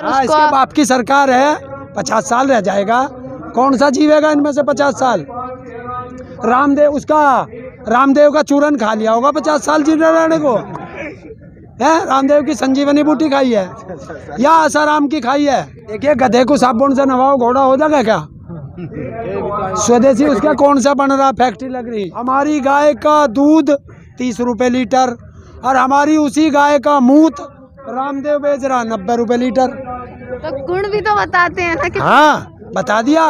हाँ, इसके बाप की सरकार है, 50 साल रह जाएगा। कौन सा जीवेगा इनमें से 50 साल? रामदेव का चूरन खा लिया होगा 50 साल जीने रहने को है। रामदेव की संजीवनी बूटी खाई है या आसाराम की खाई है? देखिए, गधे को साबुन से नवाओ, घोड़ा हो जाएगा क्या? स्वदेशी उसका कौन सा बन रहा, फैक्ट्री लग रही। हमारी गाय का दूध 30 रुपए लीटर और हमारी उसी गाय का मूत रामदेव बेच रहा 90 रुपए लीटर। तो गुण भी तो बताते हैं ना कि हाँ, बता दिया।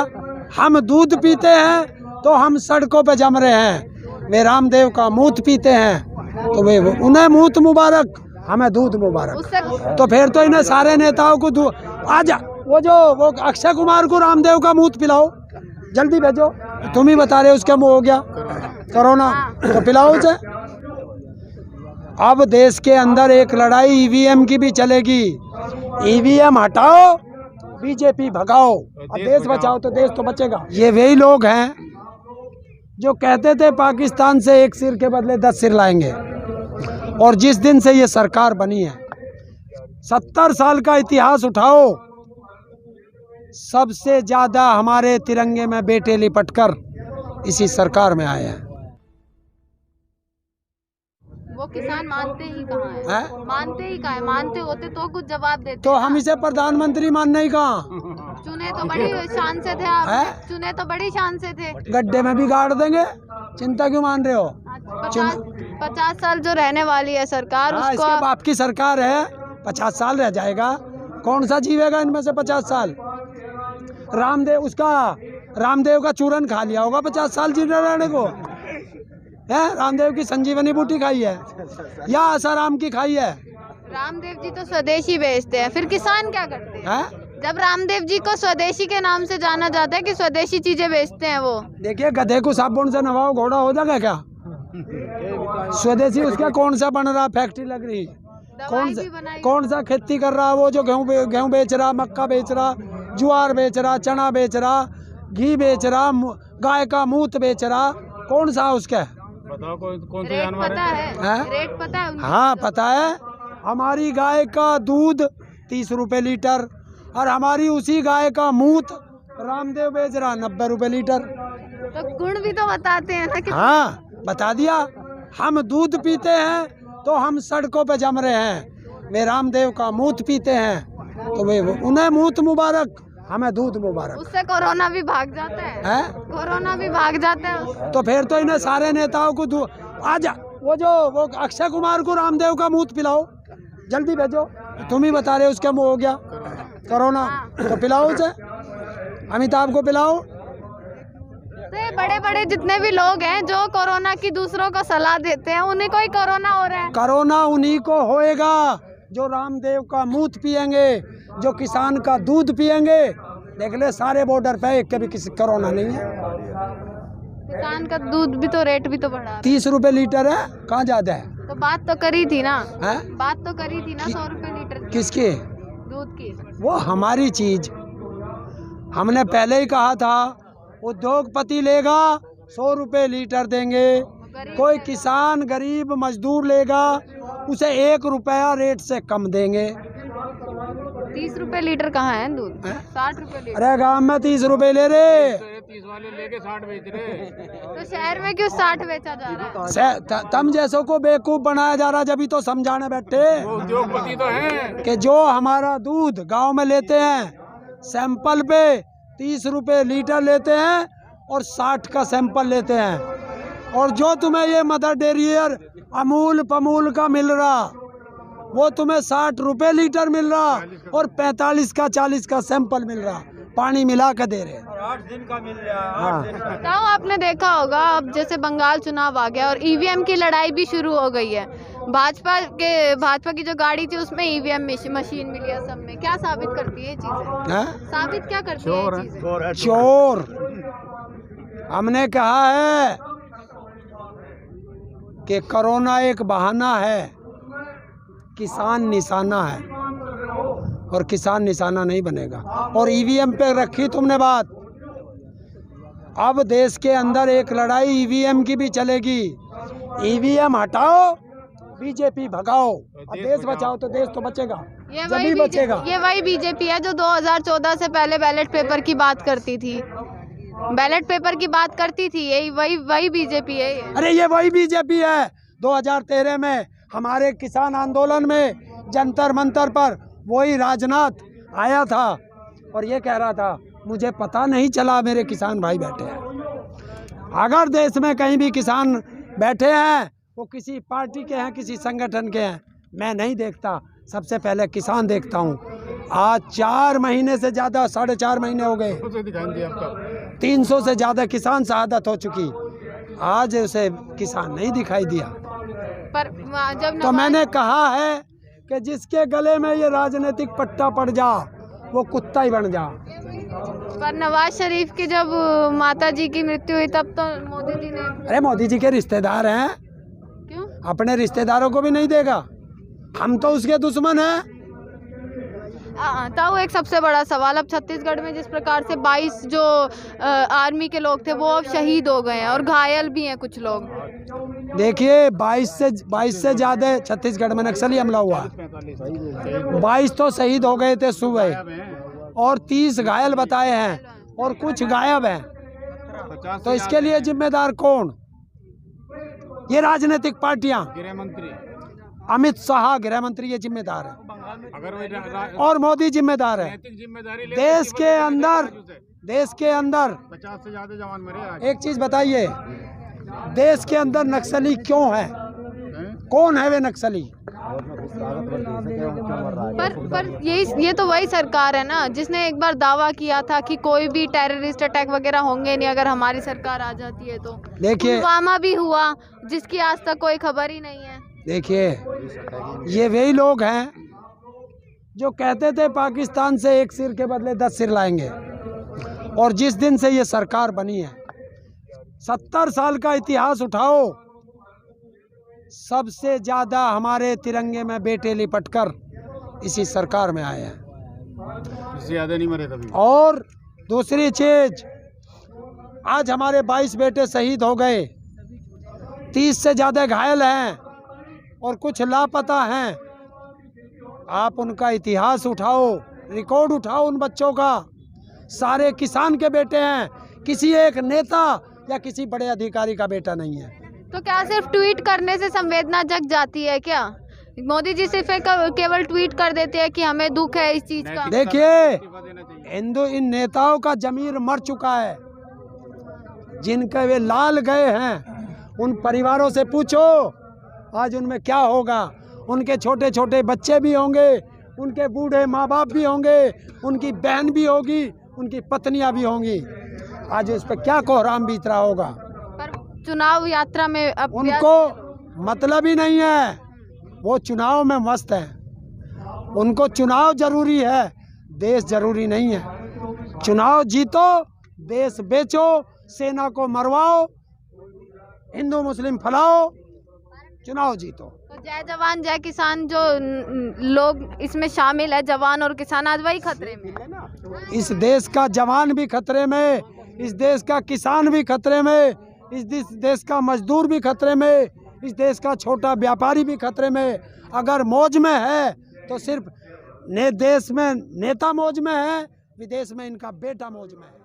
हम दूध पीते हैं तो हम सड़कों पे जम रहे हैं, वे रामदेव का मूत पीते हैं तो वे उन्हें मूत मुबारक, हमें दूध मुबारक। तो फिर तो इन्हें सारे नेताओं को आजा वो अक्षय कुमार को रामदेव का मूत पिलाओ, जल्दी भेजो। तुम ही बता रहे हो उसका मुंह हो गया कोरोना, तो पिलाओ उसे। अब देश के अंदर एक लड़ाई ईवीएम की भी चलेगी। ईवीएम हटाओ, बीजेपी भगाओ, और देश बचाओ तो देश तो बचेगा। ये वही लोग हैं जो कहते थे पाकिस्तान से एक सिर के बदले 10 सिर लाएंगे, और जिस दिन से ये सरकार बनी है 70 साल का इतिहास उठाओ, सबसे ज्यादा हमारे तिरंगे में बेटे लिपटकर इसी सरकार में आए हैं। वो किसान मानते ही कहाँ है? मानते ही कहाँ है? मानते होते तो कुछ जवाब देते। तो हम इसे प्रधानमंत्री मानने ही कहाँ? चुने तो बड़ी शान से थे आप, चुने तो बड़ी शान से थे। गड्ढे में भी गाड़ देंगे, चिंता क्यों मान रहे हो? 50 साल जो रहने वाली है सरकार, हाँ, उसको इसके बाप की सरकार है, 50 साल रह जाएगा। कौन सा जीवेगा इनमें से 50 साल? रामदेव का चूरन खा लिया होगा 50 साल जीने रहने को है। रामदेव की संजीवनी बूटी खाई है या आसाराम की खाई है? रामदेव जी तो स्वदेशी बेचते हैं, फिर किसान क्या करते हैं? जब रामदेव जी को स्वदेशी के नाम से जाना जाता है कि स्वदेशी चीजें बेचते हैं वो। देखिए, गधे को साबुन से नवाओ, घोड़ा हो जाएगा क्या? स्वदेशी उसका कौन सा बन रहा, फैक्ट्री लग रही। कौन सा खेती कर रहा, वो जो गेहूं बेच रहा, मक्का बेच रहा, ज्वार बेच रहा, चना बेच रहा, घी बेच रहा, गाय का मूत बेच रहा, कौन सा उसका? बताओ कौन सा रेट जानवर पता है? रेट पता है? हाँ, पता है। हमारी गाय का दूध 30 रुपए लीटर और हमारी उसी गाय का मूत रामदेव बेच रहा 90 रुपए लीटर। तो गुण भी तो बताते हैं ना कि हाँ, बता दिया। हम दूध पीते हैं तो हम सड़कों पे जम रहे हैं, वे रामदेव का मूत पीते हैं तो वे उन्हें मूत मुबारक, हमें दूध मुबारक। उससे कोरोना भी भाग जाता है? कोरोना भी भाग जाता है। तो फिर तो इन्हें सारे नेताओं को आजा वो अक्षय कुमार को रामदेव का मूत पिलाओ, जल्दी भेजो। तुम ही बता रहे हो उसका मुंह हो गया कोरोना, तो पिलाओ उसे, अमिताभ को पिलाओ। तो बड़े बड़े जितने भी लोग हैं जो कोरोना की दूसरों को सलाह देते हैं, उन्हीं को ही कोरोना हो रहा है। कोरोना उन्हीं को होएगा जो रामदेव का मूत पिएंगे, जो किसान का दूध पिएंगे। देख ले, सारे बॉर्डर पे एक कभी किसी कोरोना नहीं है। किसान का दूध भी तो रेट भी तो बढ़ा 30 रुपए लीटर है, कहाँ ज्यादा है? तो बात तो करी थी ना, है? बात तो करी थी ना 100 रुपए लीटर की। किसके? दूध की। वो हमारी चीज, हमने पहले ही कहा था, उद्योगपति लेगा 100 रुपए लीटर देंगे, कोई किसान गरीब मजदूर लेगा उसे 1 रुपया रेट से कम देंगे। 30 रुपए लीटर कहाँ है दूध? 60 रुपए लीटर। अरे गाँव में 30 रुपए ले रहे, 30 वाले लेके 60 बेच रहे। तो शहर में क्यों 60 बेचा जा रहा है? तुम जैसों को बेवकूफ बनाया जा रहा, जब तो समझाने बैठे उद्योगपति तो हैं कि जो हमारा दूध गांव में लेते हैं सैंपल पे 30 रुपए लीटर लेते हैं और 60 का सैंपल लेते हैं, और जो तुम्हें ये मदर डेरियर अमूल पमूल का मिल रहा वो तुम्हें 60 रुपए लीटर मिल रहा और 45 का 40 का सैंपल मिल रहा, पानी मिला के दे रहे। 8 दिन का मिल रहा है। तो आपने देखा होगा, अब जैसे बंगाल चुनाव आ गया और ईवीएम की लड़ाई भी शुरू हो गई है। भाजपा की जो गाड़ी थी उसमें ईवीएम मशीन मिली है सब में। क्या साबित करती है ये चीजें? साबित क्या करती है ये चीजें? चोर। हमने कहा है कि कोरोना एक बहाना है, किसान निशाना है, और किसान निशाना नहीं बनेगा। और ईवीएम पे रखी तुमने बात, अब देश के अंदर एक लड़ाई ईवीएम की भी चलेगी। ईवीएम हटाओ, बीजेपी भगाओ, और देश बचाओ तो देश तो बचेगा। जब बचेगा। ये वही बीजेपी है जो 2014 से पहले बैलेट पेपर की बात करती थी, बैलेट पेपर की बात करती थी, यही वही बीजेपी है ये। अरे ये वही बीजेपी है। 2013 में हमारे किसान आंदोलन में जंतर मंतर पर वही राजनाथ आया था और ये कह रहा था मुझे पता नहीं चला मेरे किसान भाई बैठे हैं। अगर देश में कहीं भी किसान बैठे हैं वो किसी पार्टी के हैं, किसी संगठन के हैं, मैं नहीं देखता, सबसे पहले किसान देखता हूँ। आज 4 महीने से ज़्यादा, 4.5 महीने हो गए, 300 से ज़्यादा किसान शहादत हो चुकी, आज उसे किसान नहीं दिखाई दिया। पर जब तो मैंने कहा है कि जिसके गले में ये राजनीतिक पट्टा पड़ जा वो कुत्ता ही बन जा। पर नवाज शरीफ की जब माता जी की मृत्यु हुई तब तो मोदी जी ने, अरे मोदी जी के रिश्तेदार हैं, क्यों? अपने रिश्तेदारों को भी नहीं देगा, हम तो उसके दुश्मन हैं। था वो एक सबसे बड़ा सवाल। अब छत्तीसगढ़ में जिस प्रकार से 22 जो आर्मी के लोग थे वो अब शहीद हो गए हैं और घायल भी हैं कुछ लोग। देखिए 22 से ज़्यादा छत्तीसगढ़ में नक्सली हमला हुआ, 22 तो शहीद हो गए थे सुबह और 30 घायल बताए हैं और कुछ गायब हैं। तो इसके लिए जिम्मेदार कौन? ये राजनीतिक पार्टियां, गृह मंत्री अमित शाह गृह मंत्री ये जिम्मेदार है अगर और मोदी जिम्मेदार है। नैतिक जिम्मेदारी देश के अंदर 50 से ज्यादा जवान मरे आज। एक चीज बताइए, देश के अंदर नक्सली क्यों है? कौन है वे नक्सली? पर ये तो वही सरकार है ना जिसने एक बार दावा किया था कि कोई भी टेररिस्ट अटैक वगैरह होंगे नहीं अगर हमारी सरकार आ जाती है। तो देखिए पुलवामा भी हुआ जिसकी आज तक कोई खबर ही नहीं है। देखिए ये वही लोग हैं जो कहते थे पाकिस्तान से एक सिर के बदले 10 सिर लाएंगे, और जिस दिन से ये सरकार बनी है 70 साल का इतिहास उठाओ, सबसे ज़्यादा हमारे तिरंगे में बेटे लिपटकर इसी सरकार में आए हैं। इससे ज्यादा नहीं मरे कभी। और दूसरी चीज, आज हमारे 22 बेटे शहीद हो गए, 30 से ज़्यादा घायल हैं और कुछ लापता हैं। आप उनका इतिहास उठाओ, रिकॉर्ड उठाओ उन बच्चों का, सारे किसान के बेटे हैं, किसी एक नेता या किसी बड़े अधिकारी का बेटा नहीं है। तो क्या सिर्फ ट्वीट करने से संवेदना जग जाती है क्या? मोदी जी सिर्फ केवल ट्वीट कर देते हैं कि हमें दुख है इस चीज का। देखिए इन नेताओं का जमीर मर चुका है, जिनके वे लाल गए हैं उन परिवारों से पूछो आज उनमें क्या होगा। उनके छोटे छोटे बच्चे भी होंगे, उनके बूढ़े माँ बाप भी होंगे, उनकी बहन भी होगी, उनकी पत्नियां भी होंगी। आज उस पर क्या कोहराम बीत रहा होगा। पर चुनाव यात्रा में अब उनको मतलब ही नहीं है, वो चुनाव में मस्त है। उनको चुनाव जरूरी है, देश जरूरी नहीं है। चुनाव जीतो, देश बेचो, सेना को मरवाओ, हिंदू मुस्लिम फैलाओ, चुनाव जीतो। तो जय जवान जय किसान जो लोग इसमें शामिल है, जवान और किसान, आज वही खतरे में। इस देश का जवान भी खतरे में, इस देश का किसान भी खतरे में, इस देश का मजदूर भी खतरे में, इस देश का छोटा व्यापारी भी खतरे में। अगर मौज में है तो सिर्फ देश में नेता मौज में है, विदेश में इनका बेटा मौज में है।